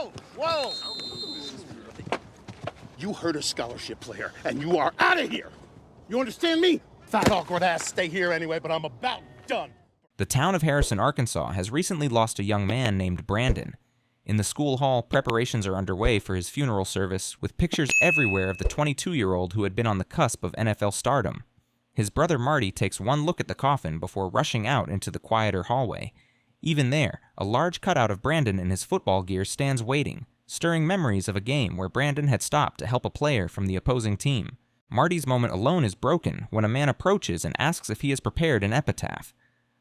Whoa! Whoa! You hurt a scholarship player, and you are out of here! You understand me? Fat, awkward ass stay here anyway, but I'm about done. The town of Harrison, Arkansas has recently lost a young man named Brandon. In the school hall, preparations are underway for his funeral service, with pictures everywhere of the 22-year-old who had been on the cusp of NFL stardom. His brother Marty takes one look at the coffin before rushing out into the quieter hallway. Even there, a large cutout of Brandon in his football gear stands waiting, stirring memories of a game where Brandon had stopped to help a player from the opposing team. Marty's moment alone is broken when a man approaches and asks if he has prepared an epitaph.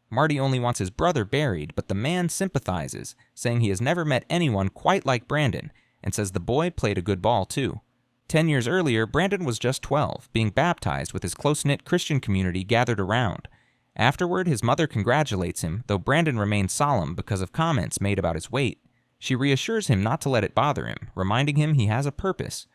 Marty only wants his brother buried, but the man sympathizes, saying he has never met anyone quite like Brandon, and says the boy played a good ball too. 10 years earlier, Brandon was just 12, being baptized with his close-knit Christian community gathered around. Afterward, his mother congratulates him, though Brandon remains solemn because of comments made about his weight. She reassures him not to let it bother him, reminding him he has a purpose.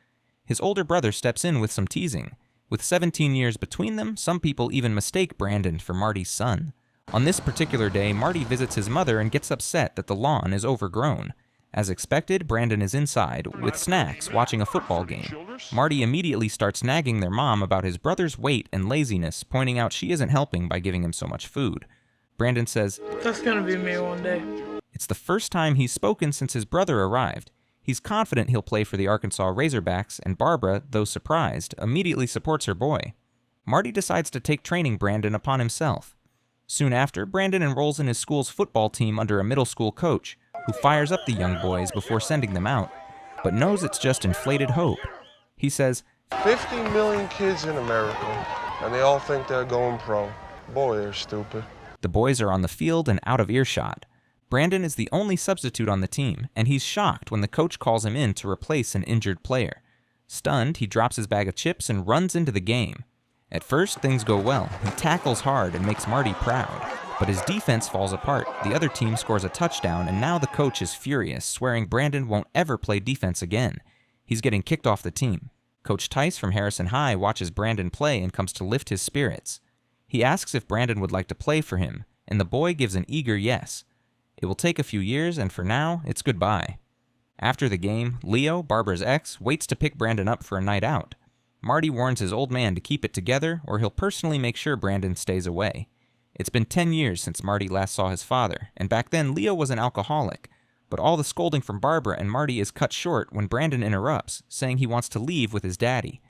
His older brother steps in with some teasing. With 17 years between them, some people even mistake Brandon for Marty's son. On this particular day, Marty visits his mother and gets upset that the lawn is overgrown. As expected, Brandon is inside, with snacks, watching a football game. Marty immediately starts nagging their mom about his brother's weight and laziness, pointing out she isn't helping by giving him so much food. Brandon says, "That's gonna be me one day." It's the first time he's spoken since his brother arrived. He's confident he'll play for the Arkansas Razorbacks, and Barbara, though surprised, immediately supports her boy. Marty decides to take training Brandon upon himself. Soon after, Brandon enrolls in his school's football team under a middle school coach, who fires up the young boys before sending them out, but knows it's just inflated hope. He says, 50 million kids in America, and they all think they're going pro. Boy, they're stupid. The boys are on the field and out of earshot. Brandon is the only substitute on the team, and he's shocked when the coach calls him in to replace an injured player. Stunned, he drops his bag of chips and runs into the game. At first, things go well. He tackles hard and makes Marty proud. But his defense falls apart. The other team scores a touchdown, and now the coach is furious, swearing Brandon won't ever play defense again. He's getting kicked off the team. Coach Tice from Harrison High watches Brandon play and comes to lift his spirits. He asks if Brandon would like to play for him, and the boy gives an eager yes. It will take a few years, and for now, it's goodbye. After the game, Leo, Barbara's ex, waits to pick Brandon up for a night out. Marty warns his old man to keep it together, or he'll personally make sure Brandon stays away. It's been 10 years since Marty last saw his father, and back then Leo was an alcoholic. But all the scolding from Barbara and Marty is cut short when Brandon interrupts, saying he wants to leave with his daddy.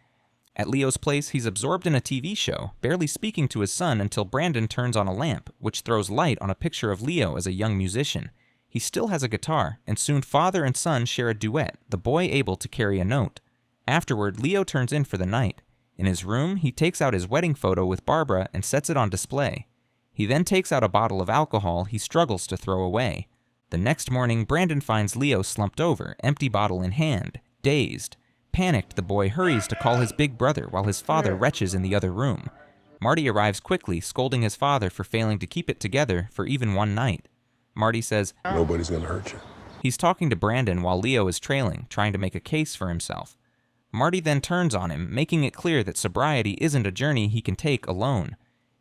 At Leo's place, he's absorbed in a TV show, barely speaking to his son until Brandon turns on a lamp, which throws light on a picture of Leo as a young musician. He still has a guitar, and soon father and son share a duet, the boy able to carry a note. Afterward, Leo turns in for the night. In his room, he takes out his wedding photo with Barbara and sets it on display. He then takes out a bottle of alcohol he struggles to throw away. The next morning, Brandon finds Leo slumped over, empty bottle in hand, dazed. Panicked, the boy hurries to call his big brother while his father retches in the other room. Marty arrives quickly, scolding his father for failing to keep it together for even one night. Marty says, "Nobody's gonna hurt you." He's talking to Brandon while Leo is trailing, trying to make a case for himself. Marty then turns on him, making it clear that sobriety isn't a journey he can take alone.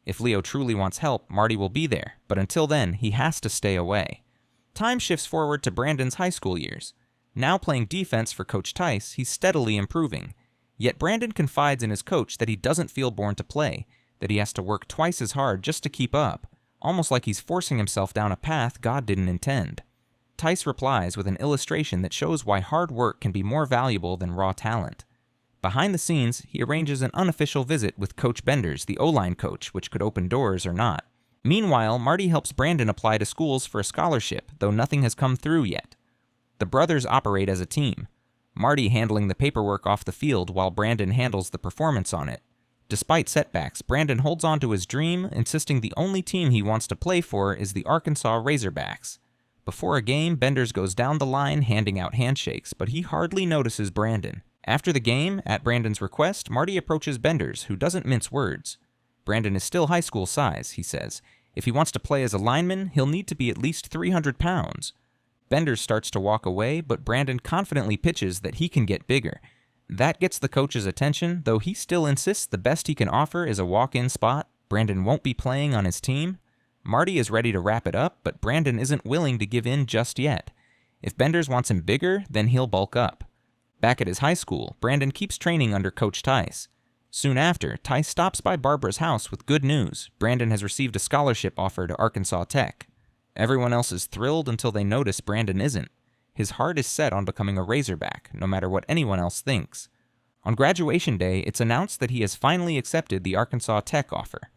If Leo truly wants help, Marty will be there, but until then, he has to stay away. Time shifts forward to Brandon's high school years. Now playing defense for Coach Tice, he's steadily improving. Yet Brandon confides in his coach that he doesn't feel born to play, that he has to work twice as hard just to keep up, almost like he's forcing himself down a path God didn't intend. Tice replies with an illustration that shows why hard work can be more valuable than raw talent. Behind the scenes, he arranges an unofficial visit with Coach Benders, the O-line coach, which could open doors or not. Meanwhile, Marty helps Brandon apply to schools for a scholarship, though nothing has come through yet. The brothers operate as a team, Marty handling the paperwork off the field while Brandon handles the performance on it. Despite setbacks, Brandon holds on to his dream, insisting the only team he wants to play for is the Arkansas Razorbacks. Before a game, Benders goes down the line handing out handshakes, but he hardly notices Brandon. After the game, at Brandon's request, Marty approaches Benders, who doesn't mince words. Brandon is still high school size, he says. If he wants to play as a lineman, he'll need to be at least 300 pounds. Benders starts to walk away, but Brandon confidently pitches that he can get bigger. That gets the coach's attention, though he still insists the best he can offer is a walk-in spot. Brandon won't be playing on his team. Marty is ready to wrap it up, but Brandon isn't willing to give in just yet. If Benders wants him bigger, then he'll bulk up. Back at his high school, Brandon keeps training under Coach Tice. Soon after, Tice stops by Barbara's house with good news. Brandon has received a scholarship offer to Arkansas Tech. Everyone else is thrilled until they notice Brandon isn't. His heart is set on becoming a Razorback, no matter what anyone else thinks. On graduation day, it's announced that he has finally accepted the Arkansas Tech offer.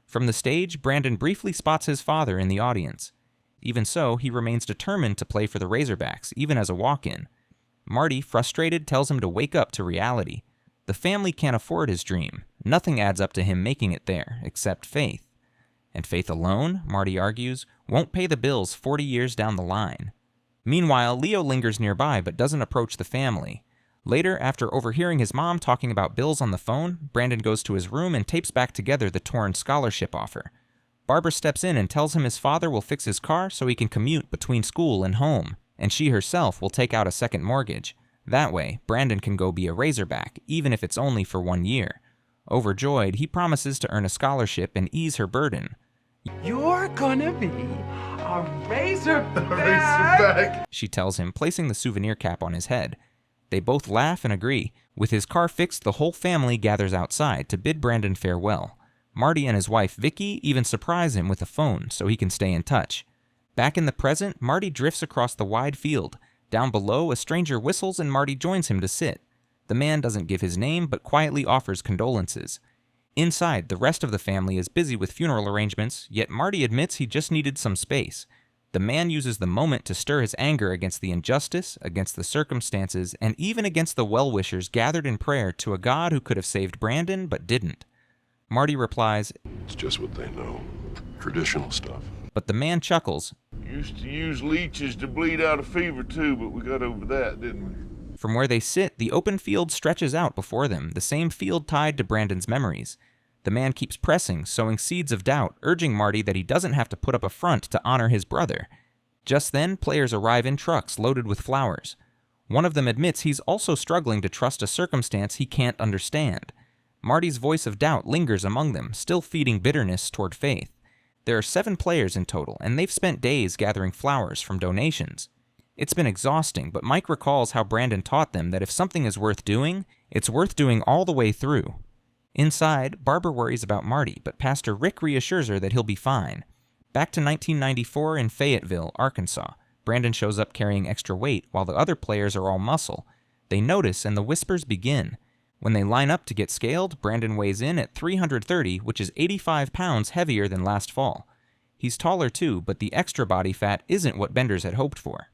From the stage, Brandon briefly spots his father in the audience. Even so, he remains determined to play for the Razorbacks, even as a walk-in. Marty, frustrated, tells him to wake up to reality. The family can't afford his dream. Nothing adds up to him making it there, except faith. And faith alone, Marty argues, won't pay the bills 40 years down the line. Meanwhile, Leo lingers nearby but doesn't approach the family. Later, after overhearing his mom talking about bills on the phone, Brandon goes to his room and tapes back together the torn scholarship offer. Barbara steps in and tells him his father will fix his car so he can commute between school and home, and she herself will take out a second mortgage. That way, Brandon can go be a Razorback, even if it's only for 1 year. Overjoyed, he promises to earn a scholarship and ease her burden. You're gonna be a Razorback! She tells him, placing the souvenir cap on his head. They both laugh and agree. With his car fixed, the whole family gathers outside to bid Brandon farewell. Marty and his wife Vicky even surprise him with a phone so he can stay in touch. Back in the present, Marty drifts across the wide field. Down below, a stranger whistles and Marty joins him to sit. The man doesn't give his name, but quietly offers condolences. Inside, the rest of the family is busy with funeral arrangements, yet Marty admits he just needed some space. The man uses the moment to stir his anger against the injustice, against the circumstances, and even against the well-wishers gathered in prayer to a God who could have saved Brandon but didn't. Marty replies, "It's just what they know. Traditional stuff." But the man chuckles. Used to use leeches to bleed out a fever too, but we got over that, didn't we? From where they sit, the open field stretches out before them, the same field tied to Brandon's memories. The man keeps pressing, sowing seeds of doubt, urging Marty that he doesn't have to put up a front to honor his brother. Just then, players arrive in trucks loaded with flowers. One of them admits he's also struggling to trust a circumstance he can't understand. Marty's voice of doubt lingers among them, still feeding bitterness toward faith. There are 7 players in total, and they've spent days gathering flowers from donations. It's been exhausting, but Mike recalls how Brandon taught them that if something is worth doing, it's worth doing all the way through. Inside, Barbara worries about Marty, but Pastor Rick reassures her that he'll be fine. Back to 1994 in Fayetteville, Arkansas. Brandon shows up carrying extra weight, while the other players are all muscle. They notice, and the whispers begin. When they line up to get scaled, Brandon weighs in at 330, which is 85 pounds heavier than last fall. He's taller too, but the extra body fat isn't what Benders had hoped for.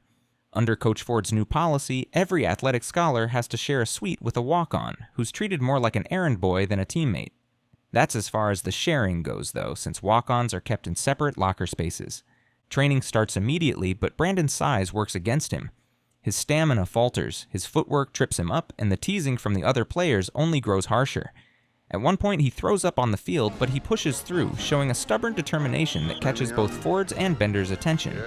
Under Coach Ford's new policy, every athletic scholar has to share a suite with a walk-on, who's treated more like an errand boy than a teammate. That's as far as the sharing goes, though, since walk-ons are kept in separate locker spaces. Training starts immediately, but Brandon's size works against him. His stamina falters, his footwork trips him up, and the teasing from the other players only grows harsher. At one point, he throws up on the field, but he pushes through, showing a stubborn determination that catches both Ford's and Bender's attention.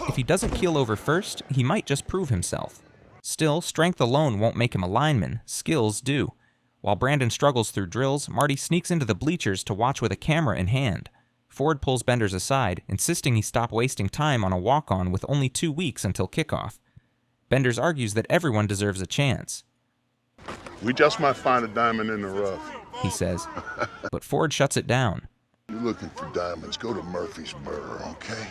If he doesn't keel over first, he might just prove himself. Still, strength alone won't make him a lineman, skills do. While Brandon struggles through drills, Marty sneaks into the bleachers to watch with a camera in hand. Ford pulls Benders aside, insisting he stop wasting time on a walk-on with only 2 weeks until kickoff. Benders argues that everyone deserves a chance. We just might find a diamond in the rough, he says, but Ford shuts it down. You're looking for diamonds, go to Murfreesboro, okay?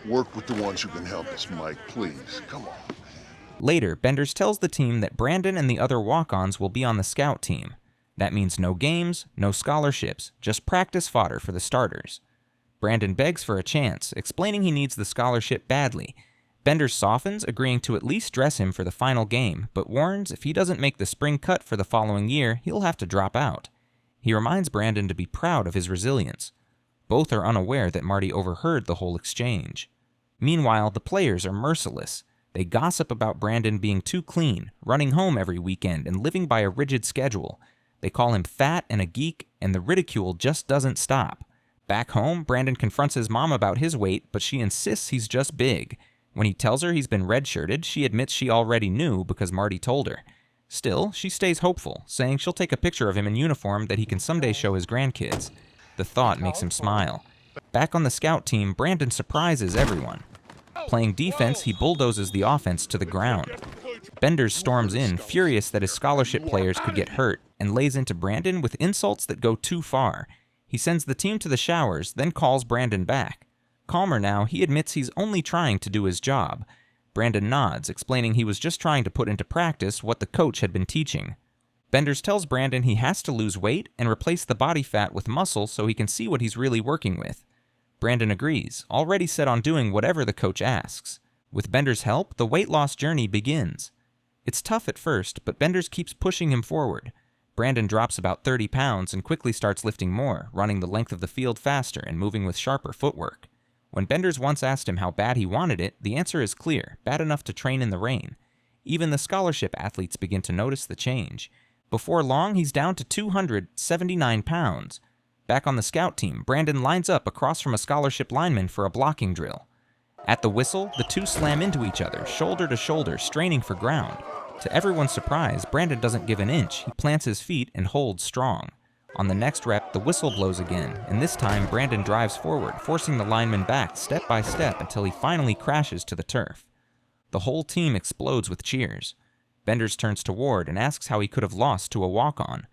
Work with the ones who can help us, Mike, please. Come on. Later, Benders tells the team that Brandon and the other walk-ons will be on the scout team. That means no games, no scholarships, just practice fodder for the starters. Brandon begs for a chance, explaining he needs the scholarship badly. Benders softens, agreeing to at least dress him for the final game, but warns if he doesn't make the spring cut for the following year, he'll have to drop out. He reminds Brandon to be proud of his resilience. Both are unaware that Marty overheard the whole exchange. Meanwhile, the players are merciless. They gossip about Brandon being too clean, running home every weekend, and living by a rigid schedule. They call him fat and a geek, and the ridicule just doesn't stop. Back home, Brandon confronts his mom about his weight, but she insists he's just big. When he tells her he's been redshirted, she admits she already knew because Marty told her. Still, she stays hopeful, saying she'll take a picture of him in uniform that he can someday show his grandkids. The thought makes him smile. Back on the scout team, Brandon surprises everyone. Playing defense, he bulldozes the offense to the ground. Benders storms in, furious that his scholarship players could get hurt, and lays into Brandon with insults that go too far. He sends the team to the showers, then calls Brandon back. Calmer now, he admits he's only trying to do his job. Brandon nods, explaining he was just trying to put into practice what the coach had been teaching. Benders tells Brandon he has to lose weight and replace the body fat with muscle so he can see what he's really working with. Brandon agrees, already set on doing whatever the coach asks. With Benders' help, the weight loss journey begins. It's tough at first, but Benders keeps pushing him forward. Brandon drops about 30 pounds and quickly starts lifting more, running the length of the field faster and moving with sharper footwork. When Benders once asked him how bad he wanted it, the answer is clear, bad enough to train in the rain. Even the scholarship athletes begin to notice the change. Before long, he's down to 279 pounds. Back on the scout team, Brandon lines up across from a scholarship lineman for a blocking drill. At the whistle, the two slam into each other, shoulder to shoulder, straining for ground. To everyone's surprise, Brandon doesn't give an inch. He plants his feet and holds strong. On the next rep, the whistle blows again, and this time Brandon drives forward, forcing the lineman back step by step until he finally crashes to the turf. The whole team explodes with cheers. Benders turns to Ward and asks how he could have lost to a walk-on.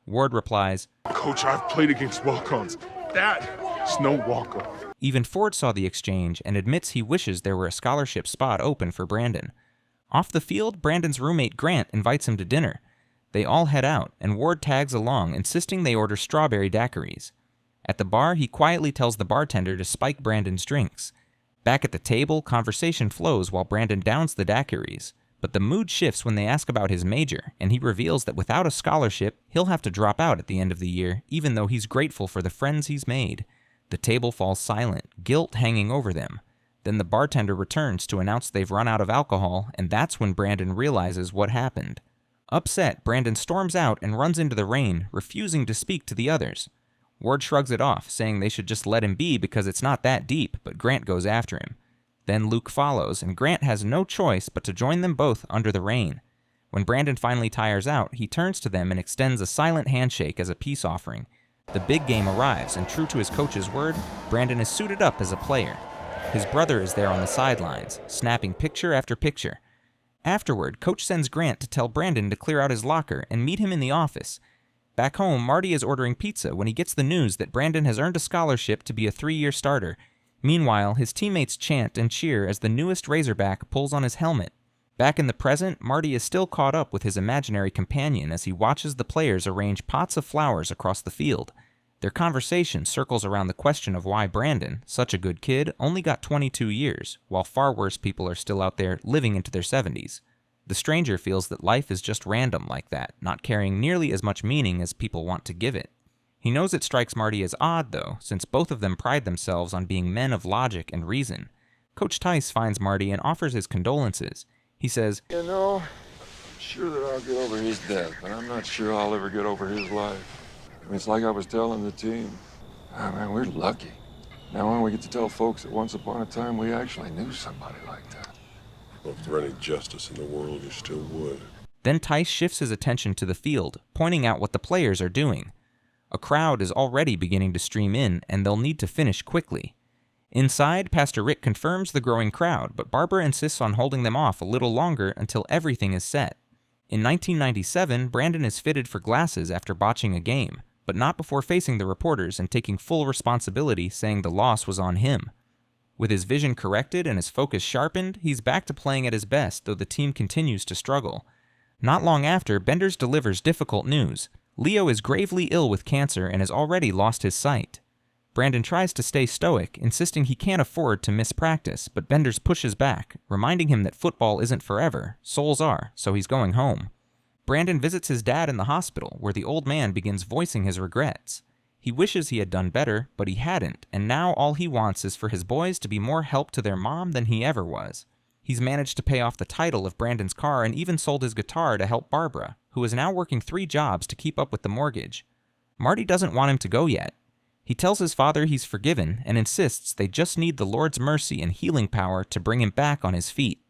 Ward replies, "Coach, I've played against walk-ons. That's no walk-on." Even Ford saw the exchange and admits he wishes there were a scholarship spot open for Brandon. Off the field, Brandon's roommate Grant invites him to dinner. They all head out, and Ward tags along, insisting they order strawberry daiquiris. At the bar, he quietly tells the bartender to spike Brandon's drinks. Back at the table, conversation flows while Brandon downs the daiquiris. But the mood shifts when they ask about his major, and he reveals that without a scholarship, he'll have to drop out at the end of the year, even though he's grateful for the friends he's made. The table falls silent, guilt hanging over them. Then the bartender returns to announce they've run out of alcohol, and that's when Brandon realizes what happened. Upset, Brandon storms out and runs into the rain, refusing to speak to the others. Ward shrugs it off, saying they should just let him be because it's not that deep, but Grant goes after him. Then Luke follows, and Grant has no choice but to join them both under the rain. When Brandon finally tires out, he turns to them and extends a silent handshake as a peace offering. The big game arrives, and true to his coach's word, Brandon is suited up as a player. His brother is there on the sidelines, snapping picture after picture. Afterward, Coach sends Grant to tell Brandon to clear out his locker and meet him in the office. Back home, Marty is ordering pizza when he gets the news that Brandon has earned a scholarship to be a 3-year starter. Meanwhile, his teammates chant and cheer as the newest Razorback pulls on his helmet. Back in the present, Marty is still caught up with his imaginary companion as he watches the players arrange pots of flowers across the field. Their conversation circles around the question of why Brandon, such a good kid, only got 22 years, while far worse people are still out there living into their 70s. The stranger feels that life is just random like that, not carrying nearly as much meaning as people want to give it. He knows it strikes Marty as odd, though, since both of them pride themselves on being men of logic and reason. Coach Tice finds Marty and offers his condolences. He says, You know, I'm sure that I'll get over his death, but I'm not sure I'll ever get over his life. I mean, it's like I was telling the team. Oh, man, we're lucky. Now when we get to tell folks that once upon a time we actually knew somebody like that. Well, if there were any justice in the world, you still would. Then Tice shifts his attention to the field, pointing out what the players are doing. A crowd is already beginning to stream in, and they'll need to finish quickly. Inside, Pastor Rick confirms the growing crowd, but Barbara insists on holding them off a little longer until everything is set. In 1997, Brandon is fitted for glasses after botching a game, but not before facing the reporters and taking full responsibility, saying the loss was on him. With his vision corrected and his focus sharpened, he's back to playing at his best, though the team continues to struggle. Not long after, Benders delivers difficult news. Leo is gravely ill with cancer and has already lost his sight. Brandon tries to stay stoic, insisting he can't afford to miss practice, but Benders pushes back, reminding him that football isn't forever, souls are, so he's going home. Brandon visits his dad in the hospital, where the old man begins voicing his regrets. He wishes he had done better, but he hadn't, and now all he wants is for his boys to be more help to their mom than he ever was. He's managed to pay off the title of Brandon's car and even sold his guitar to help Barbara, who is now working 3 jobs to keep up with the mortgage. Marty doesn't want him to go yet. He tells his father he's forgiven and insists they just need the Lord's mercy and healing power to bring him back on his feet.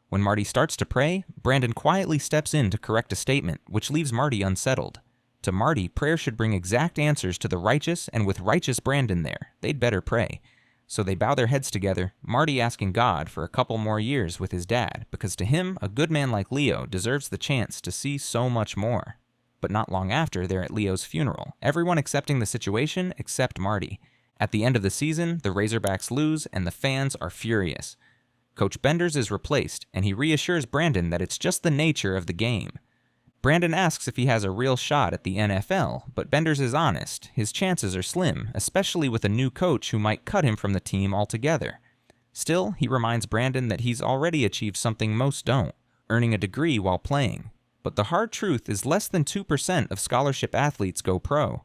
When Marty starts to pray, Brandon quietly steps in to correct a statement, which leaves Marty unsettled. To Marty, prayer should bring exact answers to the righteous, and with righteous Brandon there, they'd better pray. So they bow their heads together, Marty asking God for a couple more years with his dad, because to him, a good man like Leo deserves the chance to see so much more. But not long after, they're at Leo's funeral, everyone accepting the situation except Marty. At the end of the season, the Razorbacks lose, and the fans are furious. Coach Benders is replaced, and he reassures Brandon that it's just the nature of the game. Brandon asks if he has a real shot at the NFL, but Benders is honest. His chances are slim, especially with a new coach who might cut him from the team altogether. Still, he reminds Brandon that he's already achieved something most don't, earning a degree while playing. But the hard truth is less than 2% of scholarship athletes go pro.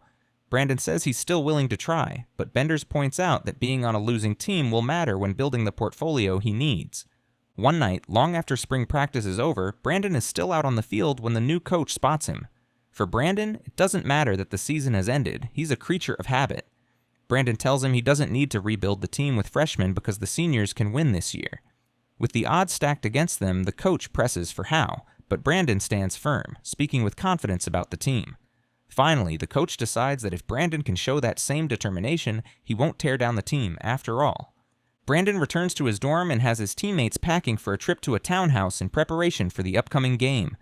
Brandon says he's still willing to try, but Benders points out that being on a losing team will matter when building the portfolio he needs. One night, long after spring practice is over, Brandon is still out on the field when the new coach spots him. For Brandon, it doesn't matter that the season has ended, he's a creature of habit. Brandon tells him he doesn't need to rebuild the team with freshmen because the seniors can win this year. With the odds stacked against them, the coach presses for Howe, but Brandon stands firm, speaking with confidence about the team. Finally, the coach decides that if Brandon can show that same determination, he won't tear down the team after all. Brandon returns to his dorm and has his teammates packing for a trip to a townhouse in preparation for the upcoming game.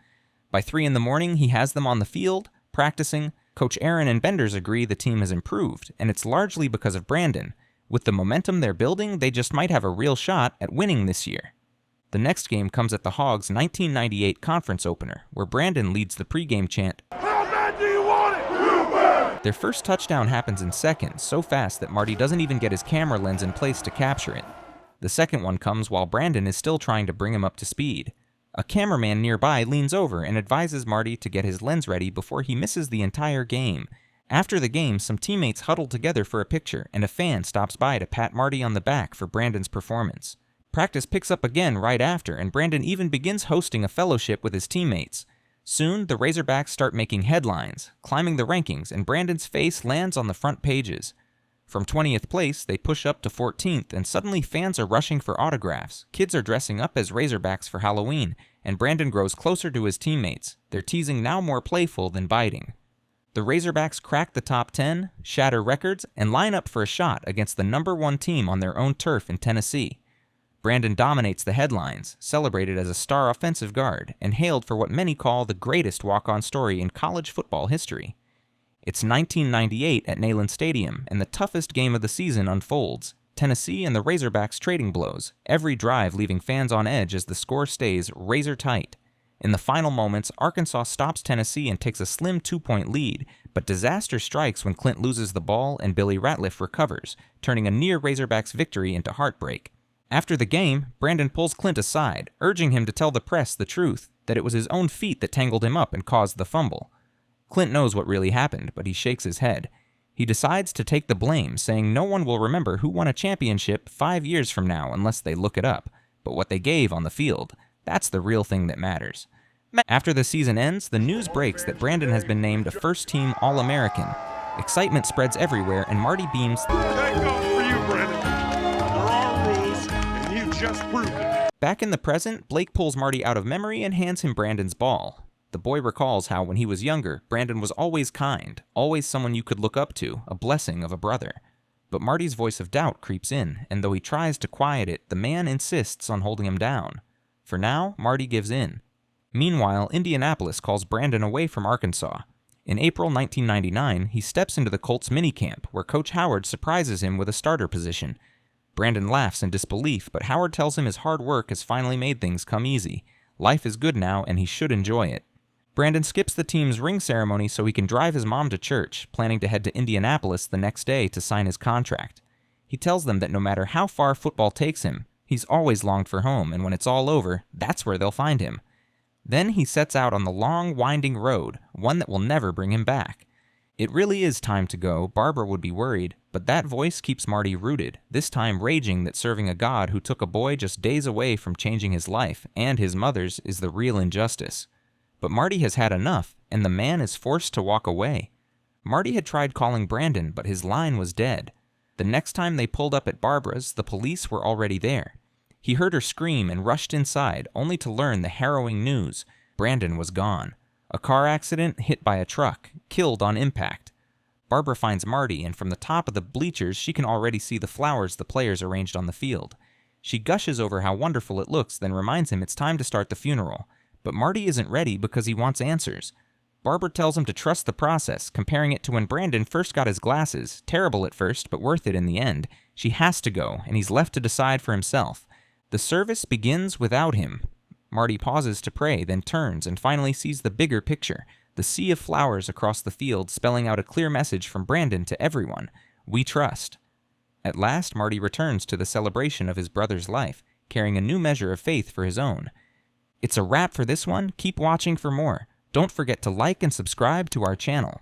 By 3 in the morning, he has them on the field, practicing. Coach Aaron and Benders agree the team has improved, and it's largely because of Brandon. With the momentum they're building, they just might have a real shot at winning this year. The next game comes at the Hogs' 1998 conference opener, where Brandon leads the pregame chant, How bad do you want it? Real bad! Their first touchdown happens in seconds, so fast that Marty doesn't even get his camera lens in place to capture it. The second one comes while Brandon is still trying to bring him up to speed. A cameraman nearby leans over and advises Marty to get his lens ready before he misses the entire game. After the game, some teammates huddle together for a picture, and a fan stops by to pat Marty on the back for Brandon's performance. Practice picks up again right after, and Brandon even begins hosting a fellowship with his teammates. Soon, the Razorbacks start making headlines, climbing the rankings, and Brandon's face lands on the front pages. From 20th place, they push up to 14th, and suddenly fans are rushing for autographs. Kids are dressing up as Razorbacks for Halloween, and Brandon grows closer to his teammates, their teasing now more playful than biting. The Razorbacks crack the top 10, shatter records, and line up for a shot against the #1 team on their own turf in Tennessee. Brandon dominates the headlines, celebrated as a star offensive guard, and hailed for what many call the greatest walk-on story in college football history. It's 1998 at Neyland Stadium, and the toughest game of the season unfolds. Tennessee and the Razorbacks trading blows, every drive leaving fans on edge as the score stays razor tight. In the final moments, Arkansas stops Tennessee and takes a slim 2-point lead, but disaster strikes when Clint loses the ball and Billy Ratliff recovers, turning a near Razorbacks victory into heartbreak. After the game, Brandon pulls Clint aside, urging him to tell the press the truth, that it was his own feet that tangled him up and caused the fumble. Clint knows what really happened, but he shakes his head. He decides to take the blame, saying no one will remember who won a championship 5 years from now unless they look it up, but what they gave on the field, that's the real thing that matters. After the season ends, the news breaks that Brandon has been named a first-team All-American. Excitement spreads everywhere, and Marty beams, Take off for you, Brandon. There are rules, and you just proved it. Back in the present, Blake pulls Marty out of memory and hands him Brandon's ball. The boy recalls how, when he was younger, Brandon was always kind, always someone you could look up to, a blessing of a brother. But Marty's voice of doubt creeps in, and though he tries to quiet it, the man insists on holding him down. For now, Marty gives in. Meanwhile, Indianapolis calls Brandon away from Arkansas. In April 1999, he steps into the Colts minicamp, where Coach Howard surprises him with a starter position. Brandon laughs in disbelief, but Howard tells him his hard work has finally made things come easy. Life is good now, and he should enjoy it. Brandon skips the team's ring ceremony so he can drive his mom to church, planning to head to Indianapolis the next day to sign his contract. He tells them that no matter how far football takes him, he's always longed for home, and when it's all over, that's where they'll find him. Then he sets out on the long, winding road, one that will never bring him back. It really is time to go, Barbara would be worried, but that voice keeps Marty rooted, this time raging that serving a God who took a boy just days away from changing his life, and his mother's, is the real injustice. But Marty has had enough, and the man is forced to walk away. Marty had tried calling Brandon, but his line was dead. The next time they pulled up at Barbara's, the police were already there. He heard her scream and rushed inside, only to learn the harrowing news. Brandon was gone. A car accident, hit by a truck, killed on impact. Barbara finds Marty, and from the top of the bleachers, she can already see the flowers the players arranged on the field. She gushes over how wonderful it looks, then reminds him it's time to start the funeral. But Marty isn't ready because he wants answers. Barbara tells him to trust the process, comparing it to when Brandon first got his glasses. Terrible at first, but worth it in the end. She has to go, and he's left to decide for himself. The service begins without him. Marty pauses to pray, then turns and finally sees the bigger picture. The sea of flowers across the field spelling out a clear message from Brandon to everyone. We trust. At last, Marty returns to the celebration of his brother's life, carrying a new measure of faith for his own. It's a wrap for this one. Keep watching for more. Don't forget to like and subscribe to our channel.